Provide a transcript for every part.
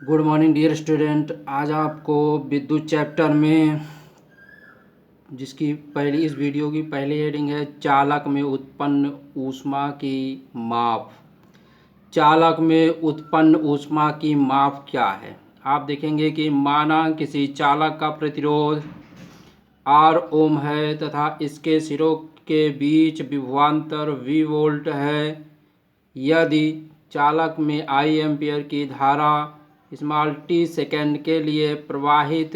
Good morning dear student. आज आपको विद्युत चैप्टर में जिसकी पहली इस वीडियो की पहली हेडिंग है चालक में उत्पन्न ऊष्मा की माप। चालक में उत्पन्न ऊष्मा की माप क्या है? आप देखेंगे कि माना किसी चालक का प्रतिरोध R ओम है तथा इसके सिरों के बीच विभवांतर V वोल्ट है। यदि चालक में I एम्पियर की धारा स्मॉल t सेकेंड के लिए प्रवाहित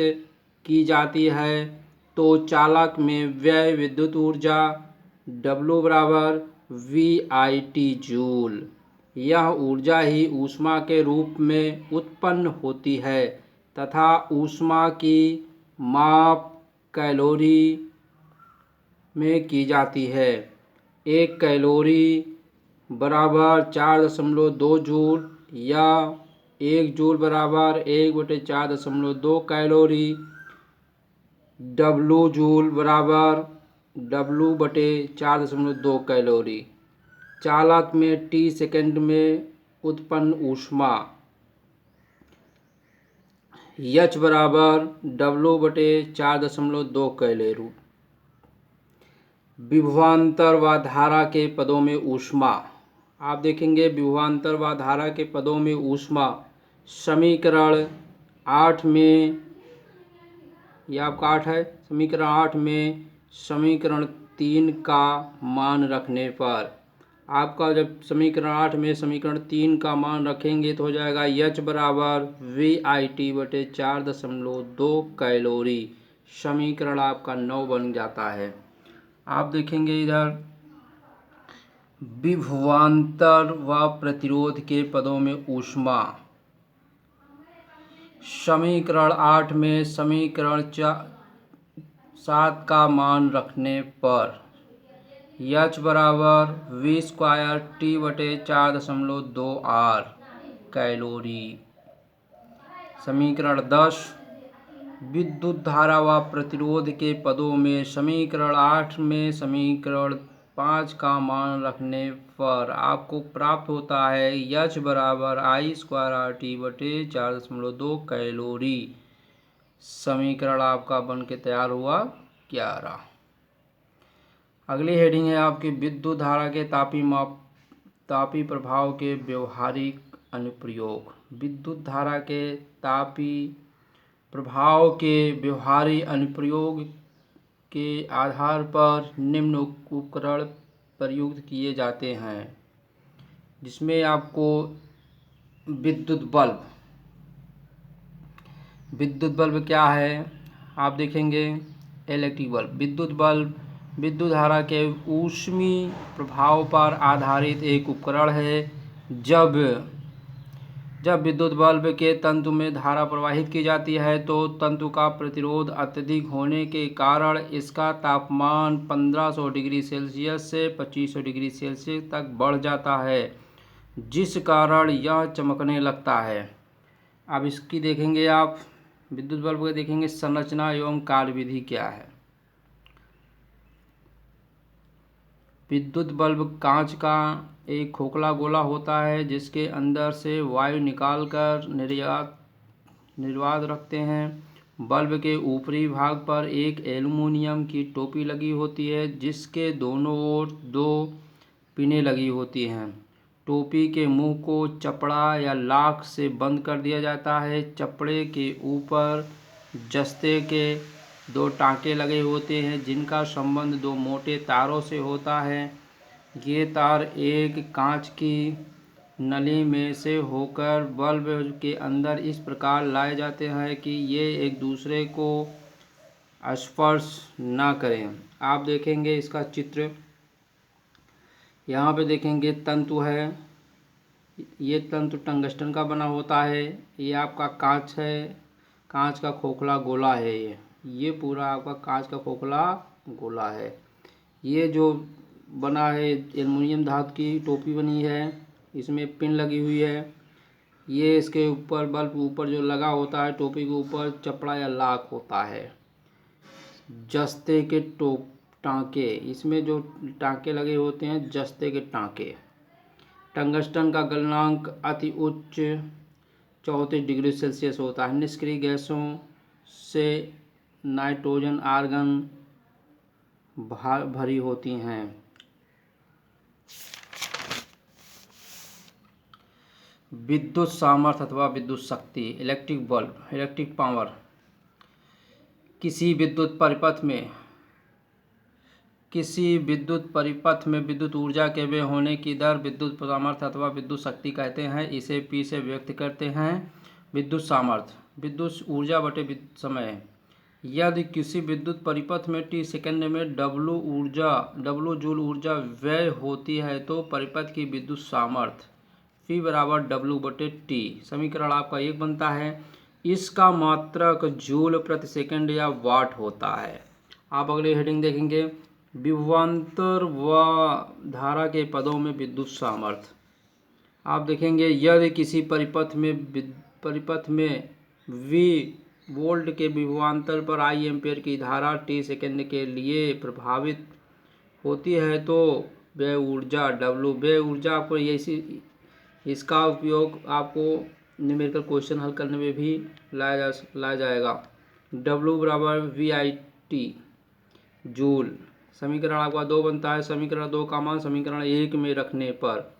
की जाती है तो चालक में व्यय विद्युत ऊर्जा W बराबर VIT जूल। यह ऊर्जा ही ऊष्मा के रूप में उत्पन्न होती है तथा ऊष्मा की माप कैलोरी में की जाती है। 1 कैलोरी बराबर 4.2 जूल या 1 जूल बराबर 1/4.2 कैलोरी। W जूल बराबर W/4.2 कैलोरी। चालक में t सेकेंड में उत्पन्न ऊष्मा H बराबर W/4.2 कैलोरी। विभवांतर व धारा के पदों में ऊष्मा। आप देखेंगे विभवांतर व धारा के पदों में ऊष्मा समीकरण 8 में, यह आपका 8 है, समीकरण 8 में समीकरण 3 का मान रखने पर आपका जब समीकरण 8 में समीकरण 3 का मान रखेंगे तो हो जाएगा H बराबर VIT/4.2 कैलोरी। समीकरण आपका 9 बन जाता है। आप देखेंगे इधर विभवांतर व प्रतिरोध के पदों में ऊष्मा समीकरण 8 में समीकरण 7 का मान रखने पर H बराबर V²T/4.2 R कैलोरी। समीकरण 10 विद्युत धारा व प्रतिरोध के पदों में समीकरण 8 में समीकरण 5 का मान रखने पर आपको प्राप्त होता है H बराबर I²RT/4.2 कैलोरी। समीकरण आपका बन के तैयार हुआ 11। अगली हेडिंग है आपकी विद्युत धारा के तापी प्रभाव के व्यवहारिक अनुप्रयोग। विद्युत धारा के तापी प्रभाव के व्यवहारिक अनुप्रयोग के आधार पर निम्न उपकरण प्रयुक्त किए जाते हैं, जिसमें आपको विद्युत बल्ब क्या है आप देखेंगे। इलेक्ट्रिक बल्ब, विद्युत बल्ब विद्युत धारा के ऊष्मीय प्रभाव पर आधारित एक उपकरण है। जब विद्युत बल्ब के तंतु में धारा प्रवाहित की जाती है तो तंतु का प्रतिरोध अत्यधिक होने के कारण इसका तापमान 1500 डिग्री सेल्सियस से 2500 डिग्री सेल्सियस तक बढ़ जाता है, जिस कारण यह चमकने लगता है। अब इसकी देखेंगे आप विद्युत बल्ब को देखेंगे संरचना एवं कार्यविधि क्या है। विद्युत बल्ब कांच का एक खोखला गोला होता है जिसके अंदर से वायु निकालकर निर्वात रखते हैं। बल्ब के ऊपरी भाग पर एक एल्युमिनियम की टोपी लगी होती है जिसके दोनों ओर 2 पिनें लगी होती हैं। टोपी के मुंह को चपड़ा या लाख से बंद कर दिया जाता है। चपड़े के ऊपर जस्ते के 2 टाँके लगे होते हैं जिनका संबंध 2 मोटे तारों से होता है। ये तार एक कांच की नली में से होकर बल्ब के अंदर इस प्रकार लाए जाते हैं कि ये एक दूसरे को स्पर्श ना करें। आप देखेंगे इसका चित्र, यहाँ पे देखेंगे तंतु है, ये तंतु टंगस्टन का बना होता है। ये आपका कांच है, कांच का खोखला गोला है। ये पूरा आपका कांच का खोखला गोला है। ये जो बना है एल्युमिनियम धातु की टोपी बनी है, इसमें पिन लगी हुई है। ये इसके ऊपर बल्ब ऊपर जो लगा होता है टोपी के ऊपर चपड़ा या लाख होता है। जस्ते के टाँके, इसमें जो टाँके लगे होते हैं जस्ते के टाँके। टंगस्टन का गलनांक अति उच्च 34 डिग्री सेल्सियस होता है। निष्क्रिय गैसों से नाइट्रोजन आर्गन भरी होती हैं। विद्युत सामर्थ्य अथवा विद्युत शक्ति, इलेक्ट्रिक बल्ब, इलेक्ट्रिक पावर। किसी विद्युत परिपथ में विद्युत ऊर्जा के व्यय होने की दर विद्युत सामर्थ्य अथवा विद्युत शक्ति कहते हैं। इसे P से व्यक्त करते हैं। विद्युत सामर्थ्य विद्युत ऊर्जा बटे समय। यदि किसी विद्युत परिपथ में t सेकंड में W जूल ऊर्जा व्यय होती है तो परिपथ की विद्युत सामर्थ्य P बराबर W बटे T। समीकरण आपका 1 बनता है। इसका मात्रक जूल प्रति सेकंड या वाट होता है। आप अगले हेडिंग देखेंगे, विभवांतर व धारा के पदों में विद्युत सामर्थ्य। आप देखेंगे, यदि किसी परिपथ में V वोल्ट के विभवांतर पर I एम्पीयर की धारा t सेकंड के लिए प्रभावित होती है तो व्यय ऊर्जा W, व्यय ऊर्जा आपको इसका उपयोग आपको न्यूमेरिकल क्वेश्चन हल करने में भी लाया जाएगा। W बराबर VIT जूल। समीकरण आपका 2 बनता है। समीकरण 2 का मान समीकरण 1 में रखने पर,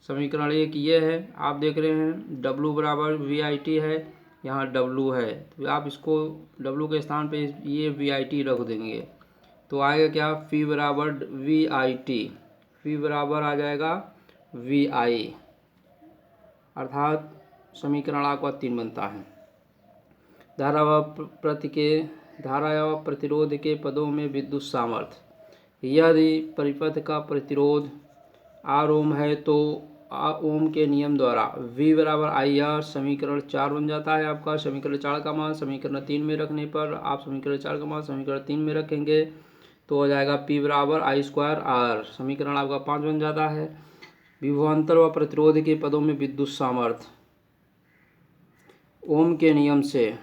समीकरण 1 ये है, आप देख रहे हैं W बराबर VIT है, यहाँ W है, तो आप इसको W के स्थान पे ये VIT रख देंगे तो आएगा क्या, P बराबर VIT, P बराबर आ जाएगा VI, अर्थात समीकरण आपका 3 बनता है। धारा व प्रतिरोध के पदों में विद्युत सामर्थ्य। यदि परिपथ का प्रतिरोध R ओम है तो ओम के नियम द्वारा V बराबर IR समीकरण 4 बन जाता है आपका। समीकरण 4 का मान समीकरण 3 में रखने पर आप समीकरण 4 का मान समीकरण 3 में रखेंगे तो हो जाएगा P बराबर I स्क्वायर R। समीकरण आपका 5 बन जाता है। विभवांतर व प्रतिरोध के पदों में विद्युत सामर्थ्य। ओम के नियम से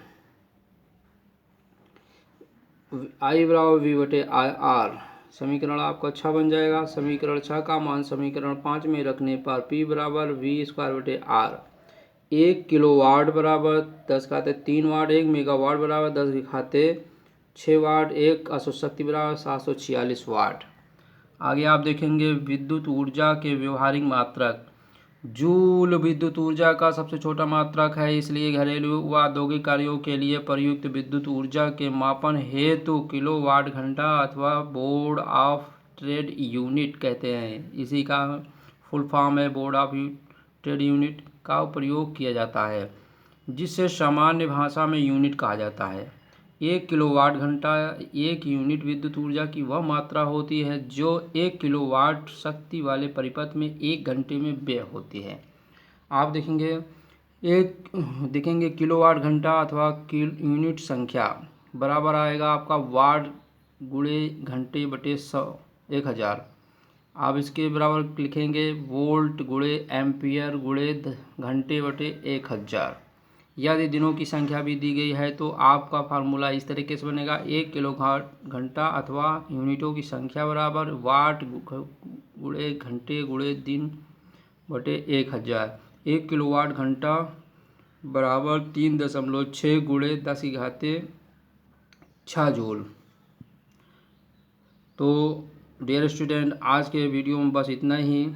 I बराबर V बटे R, समीकरण आपका 6 बन जाएगा। समीकरण 6 का मान समीकरण 5 में रखने पर P बराबर V स्क्वायर बटे R। 1 किलोवाट बराबर 10⁻³ वाट, 1 मेगावाट बराबर 10⁻6 वाट, 1 अशुद्ध शक्ति बराबर 746 वाट। आगे आप देखेंगे, विद्युत ऊर्जा के व्यवहारिक मात्रक। जूल विद्युत ऊर्जा का सबसे छोटा मात्रक है, इसलिए घरेलू व औद्योगिक कार्यों के लिए प्रयुक्त विद्युत ऊर्जा के मापन हेतु किलोवाट घंटा अथवा बोर्ड ऑफ ट्रेड यूनिट कहते हैं, इसी का फुल फॉर्म है बोर्ड ऑफ ट्रेड यूनिट, का प्रयोग किया जाता है, जिसे सामान्य भाषा में यूनिट कहा जाता है। 1 किलोवाट घंटा 1 यूनिट विद्युत ऊर्जा की वह मात्रा होती है जो 1 किलोवाट शक्ति वाले परिपथ में 1 घंटे में व्यय होती है। आप देखेंगे किलोवाट घंटा अथवा यूनिट संख्या बराबर आएगा आपका वाट गुणे घंटे बटे 1000। आप इसके बराबर लिखेंगे वोल्ट गुणे एम्पियर गुणे घंटे बटे 1000। यदि दिनों की संख्या भी दी गई है तो आपका फार्मूला इस तरीके से बनेगा, 1 किलोवाट घंटा अथवा यूनिटों की संख्या बराबर वाट गुणे घंटे गुणे दिन बटे 1000। 1 किलोवाट घंटा बराबर 3.6 गुणे 10⁻6 जूल। तो डियर स्टूडेंट, आज के वीडियो में बस इतना ही।